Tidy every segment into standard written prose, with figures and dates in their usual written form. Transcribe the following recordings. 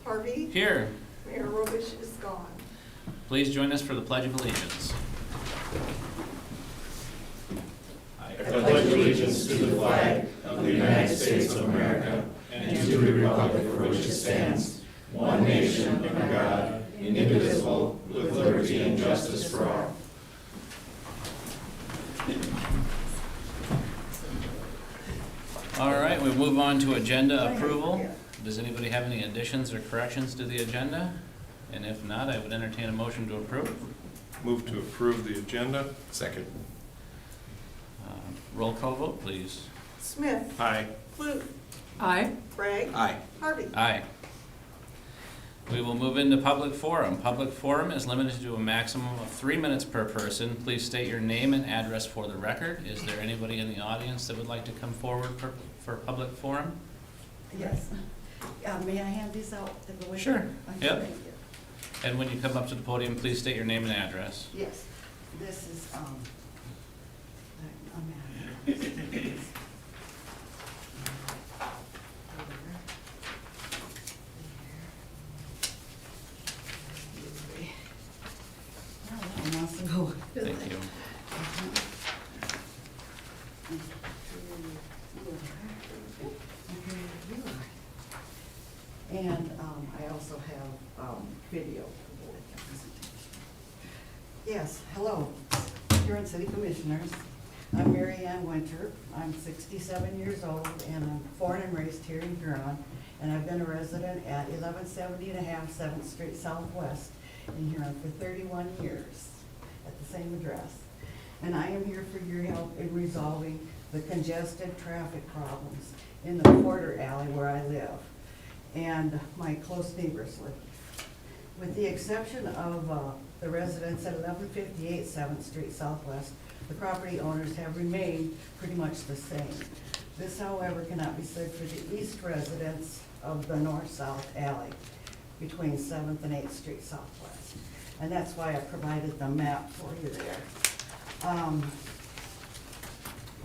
Harvey? Here. Mayor Robish is gone. Please join us for the Pledge of Allegiance. I pledge allegiance to the flag of the United States of America and to the republic for which it stands, one nation under God, indivisible, with liberty and justice for all. All right, we move on to agenda approval. Does anybody have any additions or corrections to the agenda? And if not, I would entertain a motion to approve. Move to approve the agenda. Second. Roll call vote, please. Smith? Aye. Clute? Aye. Bragg? Aye. Harvey? Aye. We will move into public forum. Public forum is limited to a maximum of 3 minutes per person. Please state your name and address for the record. Is there anybody in the audience that would like to come forward for public forum? Yes. May I hand these out? Sure. Okay, Yep. thank you. And when you come up to the podium, please state your name and address. Yes, this is, Oh, that one wants to go. Thank you. And I also have video. Yes, hello, Huron City Commissioners. I'm Mary Ann Winter. I'm 67 years old and I'm born and raised here in Huron. And I've been a resident at 1170 and a half 7th Street Southwest in Huron for 31 years at the same address. And I am here for your help in resolving the congested traffic problems in the quarter alley where I live and my close neighbors live. With the exception of the residents at 1158 7th Street Southwest, the property owners have remained pretty much the same. This, however, cannot be said for the east residents of the north-south alley between 7th and 8th Street Southwest. And that's why I provided the map for you there.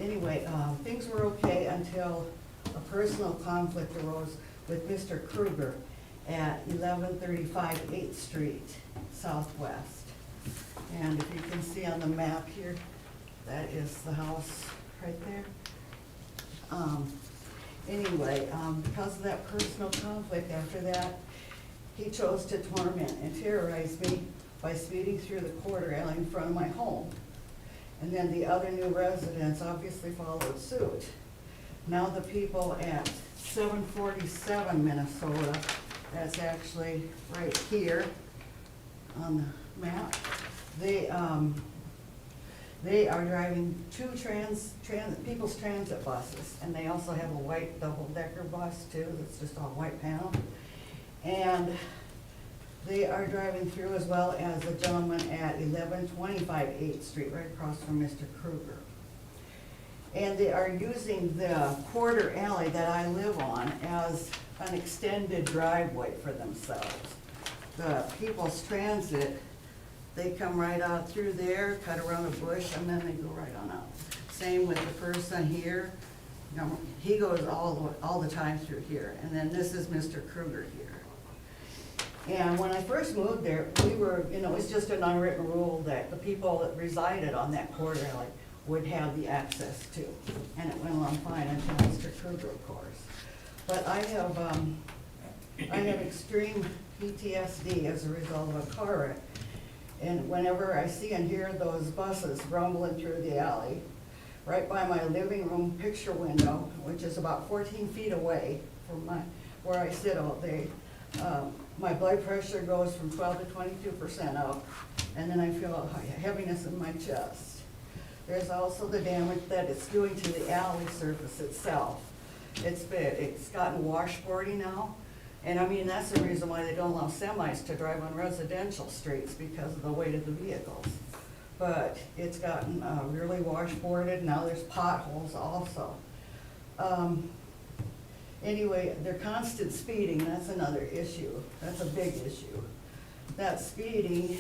Anyway, things were okay until a personal conflict arose with Mr. Kruger at 1135 8th Street Southwest. And if you can see on the map here, that is the house right there. Anyway, because of that personal conflict after that, he chose to torment and terrorize me by speeding through the quarter alley in front of my home. And then the other new residents obviously followed suit. Now the people at 747 Minnesota, that's actually right here on the map, they are driving two people's transit buses, and they also have a white double-decker bus too, that's just all white panel. And they are driving through as well as a gentleman at 1125 8th Street, right across from Mr. Kruger. And they are using the quarter alley that I live on as an extended driveway for themselves. The people's transit, they come right out through there, cut around a bush, and then they go right on out. Same with the person here. He goes all the time through here. And then this is Mr. Kruger here. And when I first moved there, we were, it was just an unwritten rule that the people that resided on that quarter alley would have the access to. And it went along fine until Mr. Kruger, of course. But I have extreme PTSD as a result of a car wreck. And whenever I see and hear those buses rumbling through the alley, right by my living room picture window, which is about 14 feet away from where I sit all day, my blood pressure goes from 12 to 22% up, and then I feel a heaviness in my chest. There's also the damage that it's doing to the alley surface itself. It's gotten washboardy now, and I mean, that's the reason why they don't allow semis to drive on residential streets, because of the weight of the vehicles. But it's gotten really washboarded. Now there's potholes also. Anyway, their constant speeding, that's another issue. That's a big issue. That speeding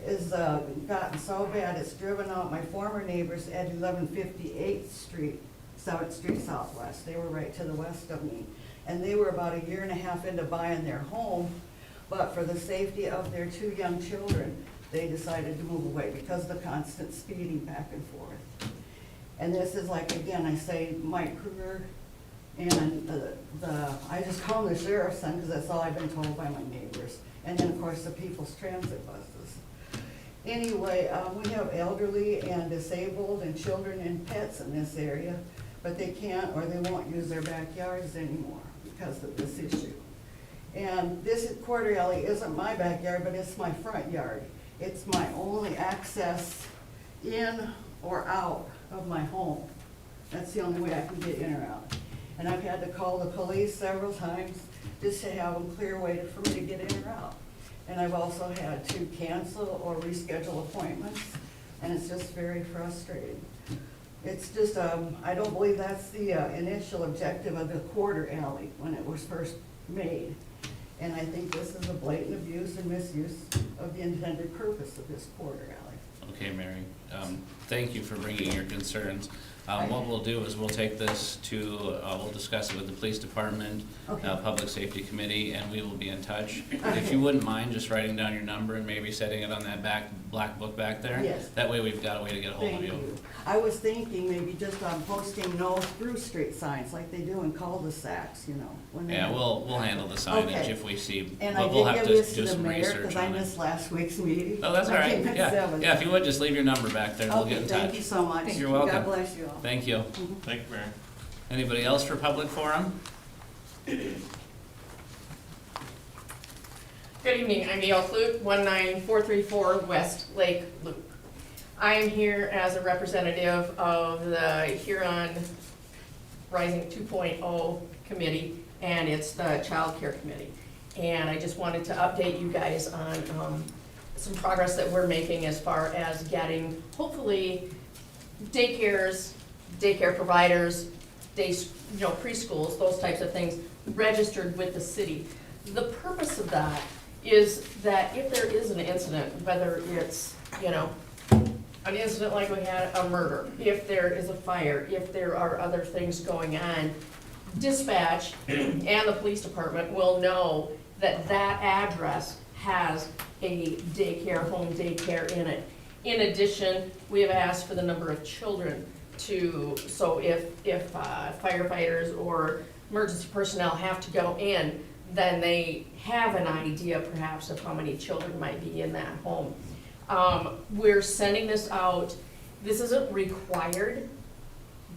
is gotten so bad, it's driven out my former neighbors at 1158th Street, 7th Street Southwest. They were right to the west of me. and they were about 1.5 years into buying their home, but for the safety of their 2 young children, they decided to move away because of the constant speeding back and forth. And this is like, again, I say Mike Kruger, and I just call him the sheriff's son because that's all I've been told by my neighbors. And then, of course, the People's Transit buses. Anyway, we have elderly and disabled and children and pets in this area, but they can't or they won't use their backyards anymore because of this issue. And this quarter alley isn't my backyard, but it's my front yard. It's my only access in or out of my home. That's the only way I can get in or out. And I've had to call the police several times just to have them clear a way for me to get in or out. And I've also had to cancel or reschedule appointments, and it's just very frustrating. It's just, I don't believe that's the initial objective of the quarter alley when it was first made. And I think this is a blatant abuse and misuse of the intended purpose of this quarter alley. Okay, Mary, thank you for bringing your concerns. What we'll do is we'll take this to, we'll discuss it with the police department, Okay. public safety committee, and we will be in touch. If you wouldn't mind just writing down your number and maybe setting it on that black book back there? Yes. That way we've got a way to get a hold of Thank you. you. I was thinking maybe just posting no through street signs like they do in cul-de-sacs, you know. When they Yeah, have- we'll handle the signage Okay. if we see, And I but we'll did have give to this do to the some mayor research because I on it. missed last week's meeting. Oh, that's all I right, came at yeah, 7. yeah, if you would, just leave your number back there, and we'll get Okay, in thank you touch. so much. You're welcome. God bless you all. Thank you. Mhm. Thank you, Mary. Anybody else for public forum? Good evening, I'm Gail Clute, 19434 West Lake Loop. I am here as a representative of the Huron Rising 2.0 committee, and it's the Child Care Committee. And I just wanted to update you guys on some progress that we're making as far as getting, hopefully, daycares, daycare providers, preschools, those types of things, registered with the city. The purpose of that is that if there is an incident, whether it's, an incident like we had, a murder, if there is a fire, if there are other things going on, dispatch and the police department will know that that address has a daycare, home daycare in it. In addition, we have asked for the number of children so if firefighters or emergency personnel have to go in, then they have an idea perhaps of how many children might be in that home. We're sending this out. This isn't required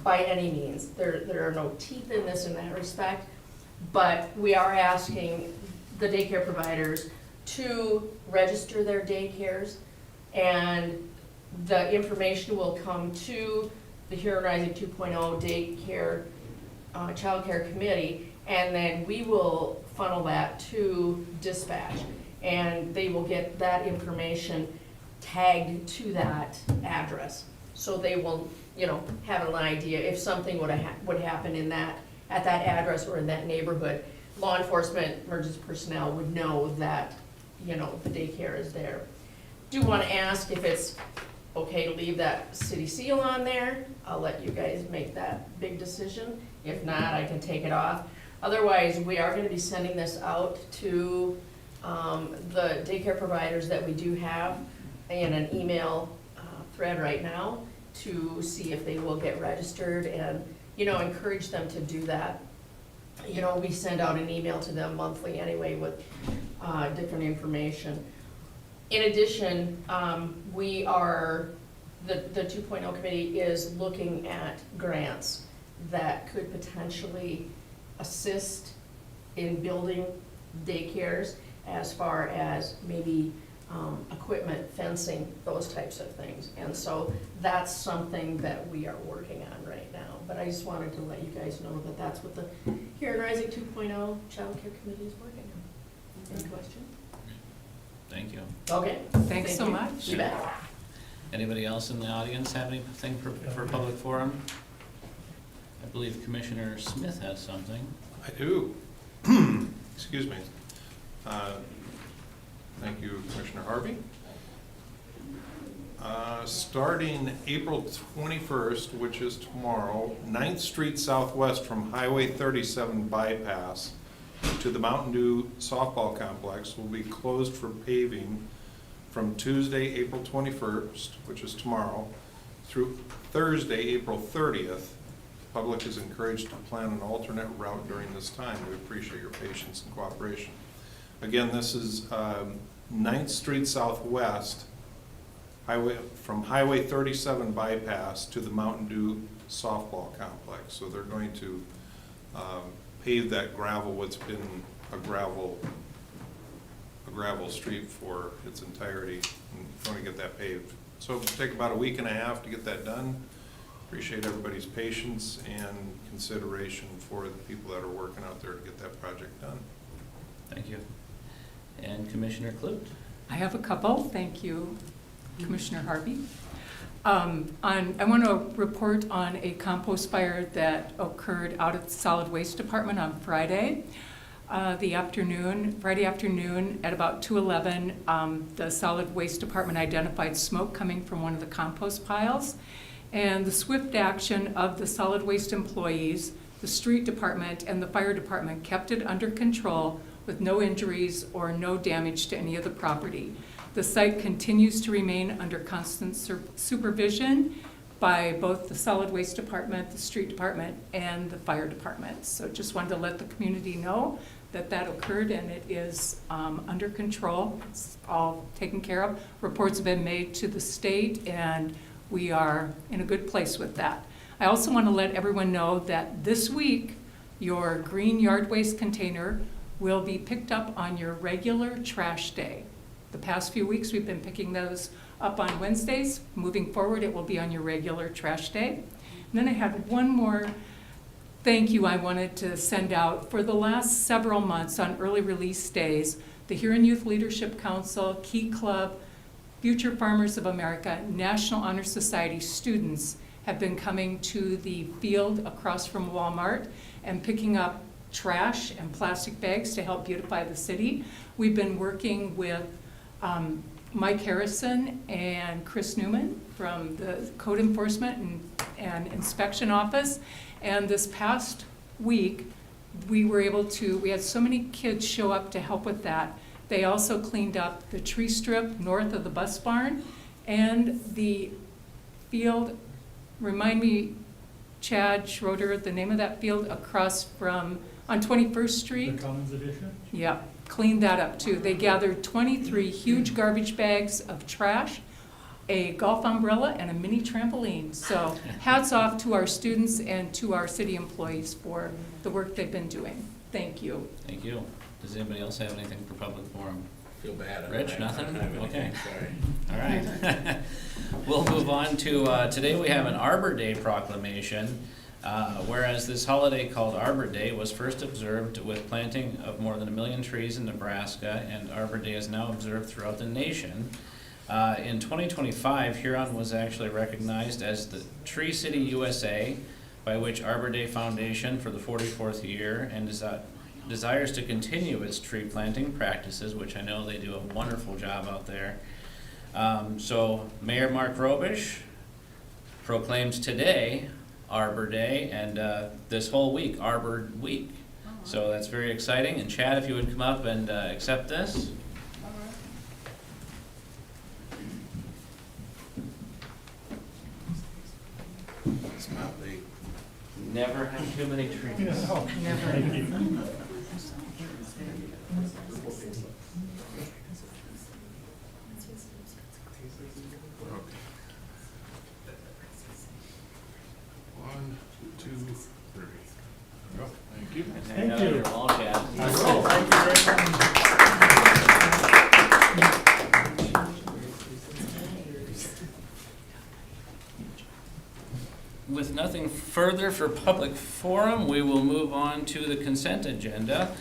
by any means. There are no teeth in this in that respect, but we are asking the daycare providers to register their daycares, and the information will come to the Huron Rising 2.0 Daycare Child Care Committee, and then we will funnel that to dispatch, and they will get that information tagged to that address. So they will, have an idea if something would happen at that address or in that neighborhood. Law enforcement, emergency personnel would know that, the daycare is there. Do want to ask if it's okay to leave that city seal on there. I'll let you guys make that big decision. If not, I can take it off. Otherwise, we are going to be sending this out to the daycare providers that we do have in an email thread right now to see if they will get registered and, encourage them to do that. We send out an email to them monthly anyway with different information. In addition, the 2.0 committee is looking at grants that could potentially assist in building daycares as far as maybe equipment, fencing, those types of things. And so that's something that we are working on right now. But I just wanted to let you guys know that that's what the Huron Rising 2.0 Child Care Committee is working on. Any question? Thank you. Okay. Thanks so you. much. You bet. Anybody else in the audience have anything for public forum? I believe Commissioner Smith has something. I do. Excuse me. Thank you, Commissioner Harvey. Starting April 21st, which is tomorrow, 9th Street Southwest from Highway 37 bypass to the Mountain Dew softball complex will be closed for paving from Tuesday, April 21st, which is tomorrow, through Thursday, April 30th. The public is encouraged to plan an alternate route during this time. We appreciate your patience and cooperation. Again, this is 9th Street Southwest, from Highway 37 bypass to the Mountain Dew softball complex. So they're going to pave that gravel, what's been a gravel street for its entirety, and going to get that paved. So it'll take about a week and a half to get that done. Appreciate everybody's patience and consideration for the people that are working out there to get that project done. Thank you. And Commissioner Clute? I have a couple, thank you, Commissioner Harvey. I want to report on a compost fire that occurred out at the Solid Waste Department on Friday. Friday afternoon at about 2:11, the Solid Waste Department identified smoke coming from one of the compost piles. And the swift action of the solid waste employees, the street department, and the fire department kept it under control with no injuries or no damage to any of the property. The site continues to remain under constant supervision by both the solid waste department, the street department, and the fire department. So just wanted to let the community know that that occurred, and it is under control. It's all taken care of. Reports have been made to the state, and we are in a good place with that. I also want to let everyone know that this week, your green yard waste container will be picked up on your regular trash day. The past few weeks, we've been picking those up on Wednesdays. Moving forward, it will be on your regular trash day. And then I had one more thank you I wanted to send out. For the last several months on early release days, the Huron Youth Leadership Council, Key Club, Future Farmers of America, National Honor Society students have been coming to the field across from Walmart and picking up trash and plastic bags to help beautify the city. We've been working with Mike Harrison and Chris Newman from the Code Enforcement and Inspection Office. And this past week, we had so many kids show up to help with that. They also cleaned up the tree strip north of the bus barn and the field, remind me, Chad Schroeder, the name of that field across from, on 21st Street? The Commons Edition? Yeah, cleaned that up too. They gathered 23 huge garbage bags of trash, a golf umbrella, and a mini trampoline. So hats off to our students and to our city employees for the work they've been doing. Thank you. Thank you. Does anybody else have anything for public forum? Feel bad. Rich, nothing? I don't have anything, Okay. sorry. All right. We'll move on to, today we have an Arbor Day proclamation. Whereas this holiday called Arbor Day was first observed with planting of more than 1 million trees in Nebraska, and Arbor Day is now observed throughout the nation. In 2025, Huron was actually recognized as the Tree City USA, by which Arbor Day Foundation for the 44th year and desires to continue its tree planting practices, which I know they do a wonderful job out there. So Mayor Mark Robish proclaimed today Arbor Day, and this whole week, Arbor Week. So that's very exciting. And Chad, if you would come up and accept this. It's not late. Never have too many trees. Never. One, two, three. There we go. Thank you. Thank you. All Chad. I will, thank you very much. With nothing further for public forum, we will move on to the consent agenda.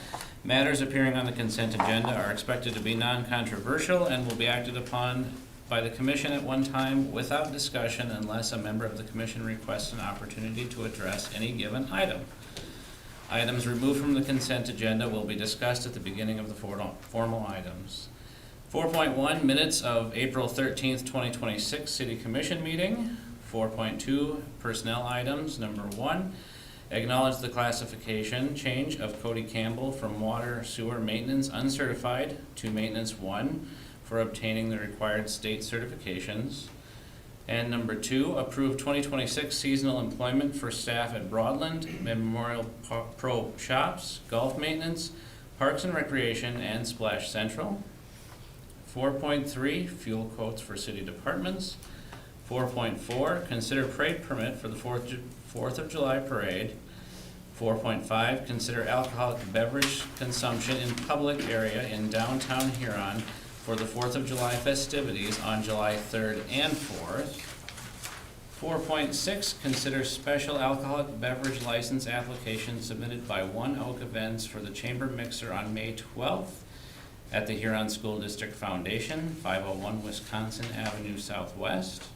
Matters appearing on the consent agenda are expected to be non-controversial and will be acted upon by the commission at one time without discussion unless a member of the commission requests an opportunity to address any given item. Items removed from the consent agenda will be discussed at the beginning of the formal items. 4.1, minutes of April 13th, 2026 City Commission meeting. 4.2, personnel items. Number 1, acknowledge the classification change of Cody Campbell from water sewer maintenance uncertified to maintenance 1 for obtaining the required state certifications. And number 2, approve 2026 seasonal employment for staff at Broadland, Memorial Pro Shops, golf maintenance, Parks and Recreation, and Splash Central. 4.3, fuel quotes for city departments. 4.4, consider parade permit for the 4th of July parade. 4.5, consider alcoholic beverage consumption in public area in downtown Huron for the 4th of July festivities on July 3rd and 4th. 4.6, consider special alcoholic beverage license application submitted by One Oak Events for the Chamber Mixer on May 12th at the Huron School District Foundation, 501 Wisconsin Avenue Southwest.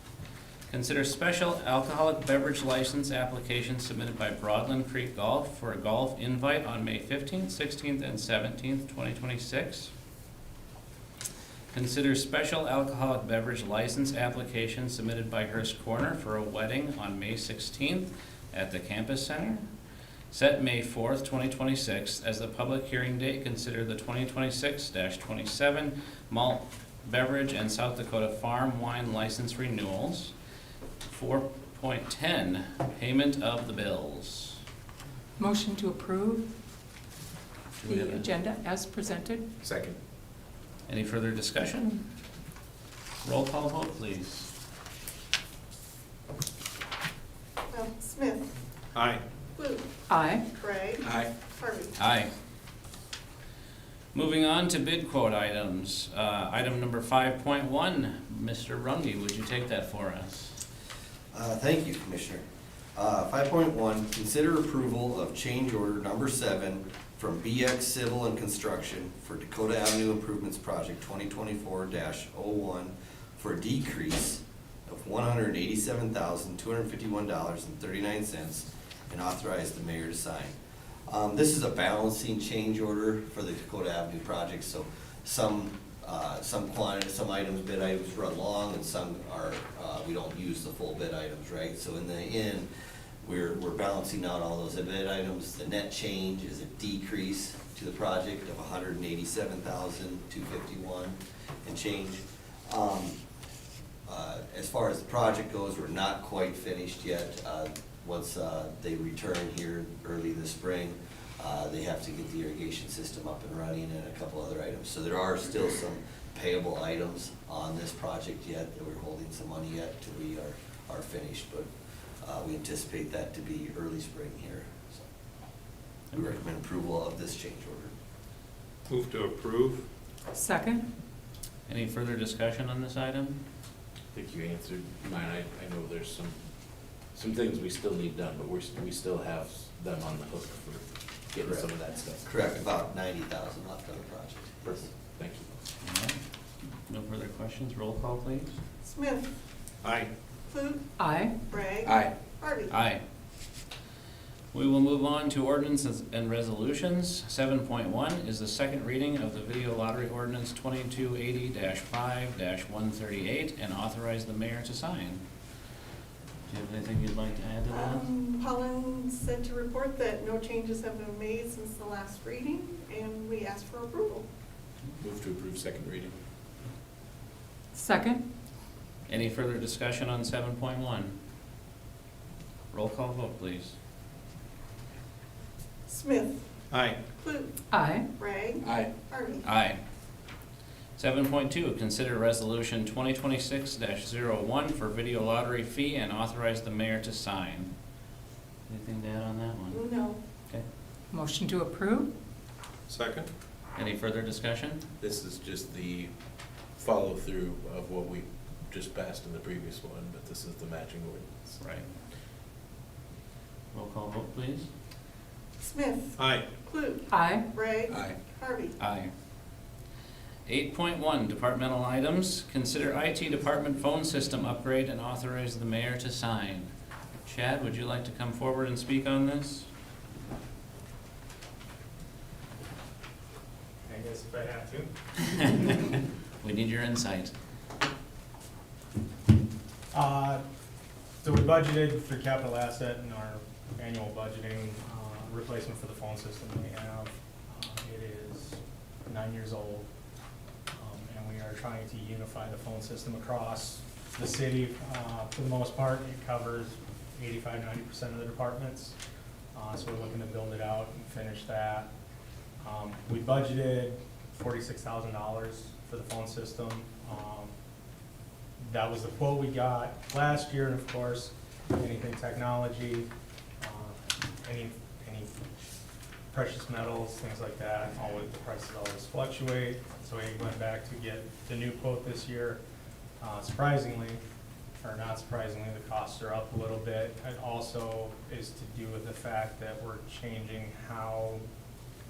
Consider special alcoholic beverage license application submitted by Broadland Creek Golf for a golf invite on May 15th, 16th, and 17th, 2026. Consider special alcoholic beverage license application submitted by Hearst Corner for a wedding on May 16th at the Campus Center. Set May 4th, 2026 as the public hearing date. Consider the 2026-27 malt beverage and South Dakota farm wine license renewals. 4.10, payment of the bills. Motion to approve Do we have the a- agenda as presented. Second. Any further discussion? Roll call vote, please. Smith, Aye. Clute, Aye. Bragg, Aye. Harvey. Aye. Moving on to bid quote items. Item number 5.1, Mr. Runge, would you take that for us? Thank you, Commissioner. 5.1, consider approval of change order number 7 from BX Civil and Construction for Dakota Avenue Improvements Project 2024-01 for a decrease of $187,251.39 and authorize the mayor to sign. This is a balancing change order for the Dakota Avenue project, so some items, bid items run long, and some are, we don't use the full bid items, right? So in the end, we're balancing out all those bid items. The net change is a decrease to the project of $187,251 and change. As far as the project goes, we're not quite finished yet. Once they return here early this spring, they have to get the irrigation system up and running and a couple other items. So there are still some payable items on this project yet that we're holding some money yet till we are finished, but we anticipate that to be early spring here. So we recommend approval of this change order. Move to approve. Second. Any further discussion on this item? I think you answered mine. I know there's some things we still need done, but we still have them on the hook for getting Correct. some of that stuff. Correct, about $90,000 left on the project. Perfect, thank you. All right. No further questions. Roll call, please. Smith, Aye. Clute, Aye. Bragg. Aye. Harvey. Aye. We will move on to ordinances and resolutions. 7.1 is the second reading of the video lottery ordinance 2280-5-138 and authorize the mayor to sign. Do you have anything you'd like to add to that? Holland said to report that no changes have been made since the last reading, and we asked for approval. Move to approve second reading. Second. Any further discussion on 7.1? Roll call vote, please. Smith, Aye. Clute, Aye. Bragg. Aye. Harvey. Aye. 7.2, consider resolution 2026-01 for video lottery fee and authorize the mayor to sign. Anything to add on that one? No. Okay. Motion to approve. Second. Any further discussion? This is just the follow-through of what we just passed in the previous one, but this is the matching ordinance. Right. Roll call vote, please. Smith, Aye. Clute, Aye. Bragg. Aye. Harvey. Aye. 8.1, departmental items. Consider IT department phone system upgrade and authorize the mayor to sign. Chad, would you like to come forward and speak on this? I guess if I have to. We need your insight. So we budgeted for capital asset in our annual budgeting, replacement for the phone system we have. It is 9 years old, and we are trying to unify the phone system across the city. For the most part, it covers 85–90% of the departments. So we're looking to build it out and finish that. We budgeted $46,000 for the phone system. That was the quote we got last year, and of course, anything technology, any precious metals, things like that, always, the prices always fluctuate. So we went back to get the new quote this year. Surprisingly, or not surprisingly, the costs are up a little bit. It also is to do with the fact that we're changing how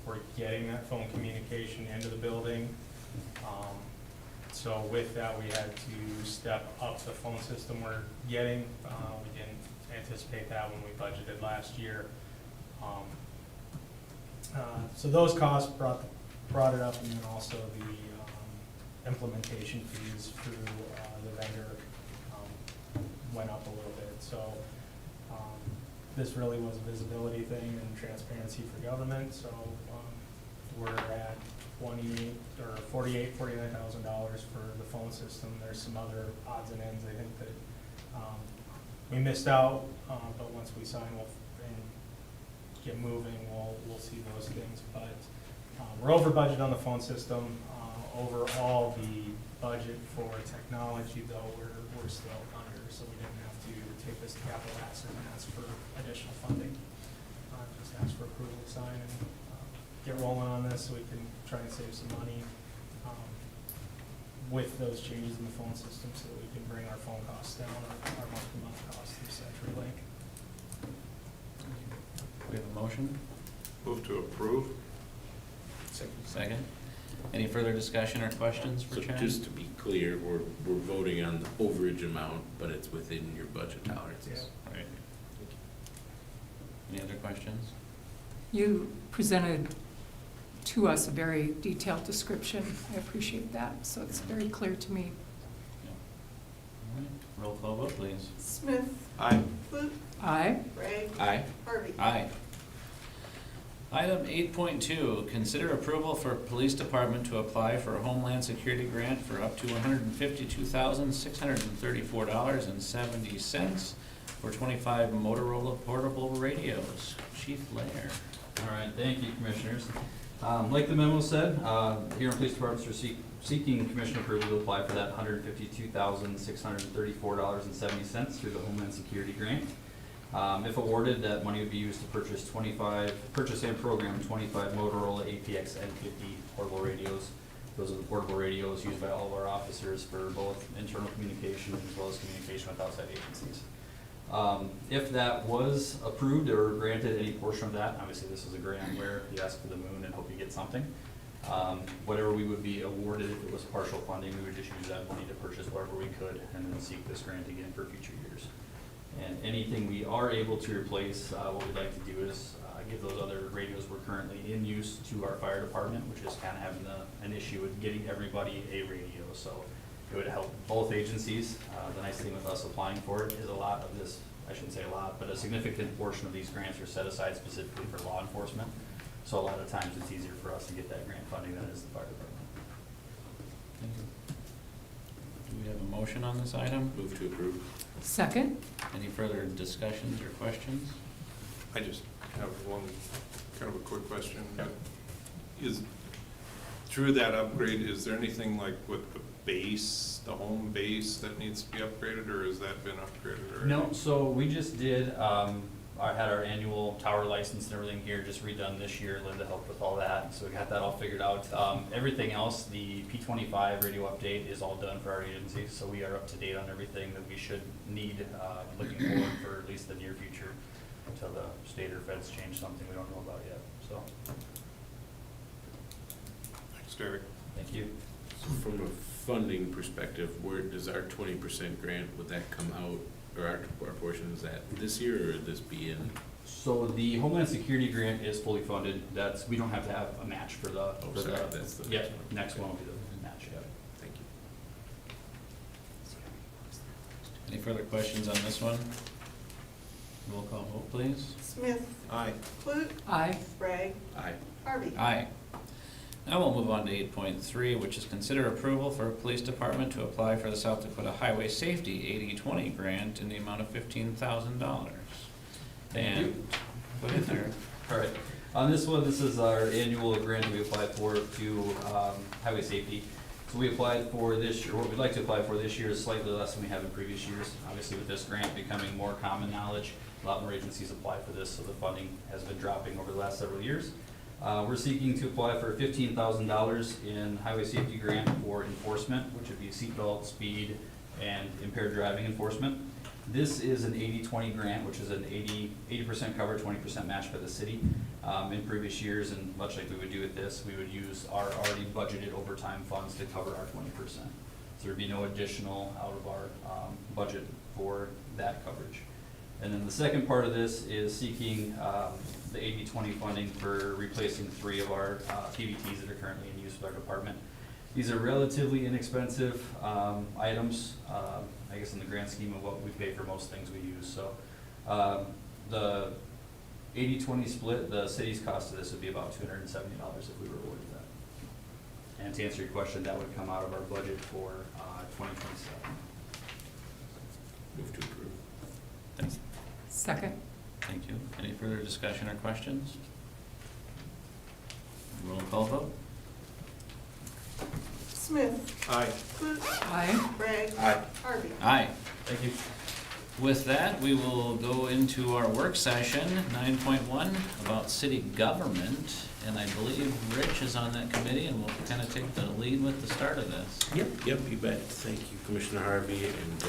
we're getting that phone communication into the building. So with that, we had to step up the phone system we're getting. We didn't anticipate that when we budgeted last year. So those costs brought it up, and then also the implementation fees through the vendor went up a little bit. So this really was a visibility thing and transparency for government. So we're at $49,000 for the phone system. There's some other odds and ends, I think, that we missed out, but once we sign and get moving, we'll see those things. But we're over budget on the phone system. Overall, the budget for technology, though, we're still under, so we didn't have to take this to capital asset and ask for additional funding. Just ask for approval to sign and get rolling on this so we can try and save some money with those changes in the phone system so that we can bring our phone costs down, our month-to-month costs through CenturyLink. We have a motion? Move to approve. Second. Any further discussion or questions for So Chad? just to be clear, we're voting on the overage amount, but it's within your budget tolerances. Right. Any other questions? You presented to us a very detailed description. I appreciate that, so it's very clear to me. All right. Roll call vote, please. Smith. Aye. Luke. Aye. Ray. Aye. Harvey. Aye. Item 8.2, consider approval for Police Department to apply for a Homeland Security grant for up to $152,634.70 for 25 Motorola portable radios. Chief Lair. All right, thank you, Commissioners. Like the memo said, Huron Police Department is seeking Commission approval to apply for that $152,634.70 through the Homeland Security grant. If awarded, that money would be used to purchase and program 25 Motorola APX N50 portable radios. Those are the portable radios used by all of our officers for both internal communication as well as communication with outside agencies. If that was approved or granted, any portion of that, obviously this is a grant where you ask for the moon and hope you get something. Whatever we would be awarded, if it was partial funding, we would just use that money to purchase whatever we could and then seek this grant again for future years. And anything we are able to replace, what we'd like to do is give those other radios we're currently in use to our fire department, which is kind of having an issue with getting everybody a radio. So it would help both agencies. The nice thing with us applying for it is a lot of this, I shouldn't say a lot, but a significant portion of these grants are set aside specifically for law enforcement. So a lot of times it's easier for us to get that grant funding than it is the fire department. Thank you. Do we have a motion on this item? Move to approve. Second? Any further discussions or questions? I just have one kind of a quick question. Is, through that upgrade, is there anything like with the base, the home base that needs to be upgraded, or has that been upgraded already? No, so we just did, I had our annual tower license and everything here just redone this year. Linda helped with all that, so we got that all figured out. Everything else, the P25 radio update is all done for our agency, so we are up to date on everything that we should need looking forward for at least the near future until the state or feds change something we don't know about yet, so. Thanks, Derek. Thank you. So from a funding perspective, where does our 20% grant, would that come out, or our portion, is that this year, or would this be in? So the Homeland Security grant is fully funded. We don't have to have a match for the, Oh, sorry, that's the yeah, next one. next one will be the match, yeah. Thank you. Any further questions on this one? Roll call vote, please. Smith, Aye. Clute, Aye. Bragg, Aye. Harvey. Aye. Now we'll move on to 8.3, which is consider approval for a police department to apply for the South Dakota Highway Safety 80/20 grant in the amount of $15,000. And put it there. All right, on this one, this is our annual grant we applied for to highway safety. So we applied for this year, what we'd like to apply for this year is slightly less than we have in previous years. Obviously with this grant becoming more common knowledge, a lot more agencies apply for this, so the funding has been dropping over the last several years. We're seeking to apply for $15,000 in highway safety grant for enforcement, which would be seatbelt, speed, and impaired driving enforcement. This is an 80/20 grant, which is an 80% cover, 20% matched by the city. In previous years, and much like we would do with this, we would use our already budgeted overtime funds to cover our 20%. So there'd be no additional out of our budget for that coverage. And then the second part of this is seeking the 80/20 funding for replacing 3 of our PVTs that are currently in use with our department. These are relatively inexpensive items, I guess in the grand scheme of what we pay for most things we use. So the 80/20 split, the city's cost of this would be about $270 if we were awarded that. And to answer your question, that would come out of our budget for 2027. Move to approve. Thanks. Second. Thank you. Any further discussion or questions? Roll call vote. Smith, Aye. Clute, Aye. Bragg, Aye. Harvey. Aye. Thank you. With that, we will go into our work session, 9.1, about city government. And I believe Rich is on that committee and will kind of take the lead with the start of this. Yep, you bet. Thank you, Commissioner Harvey, and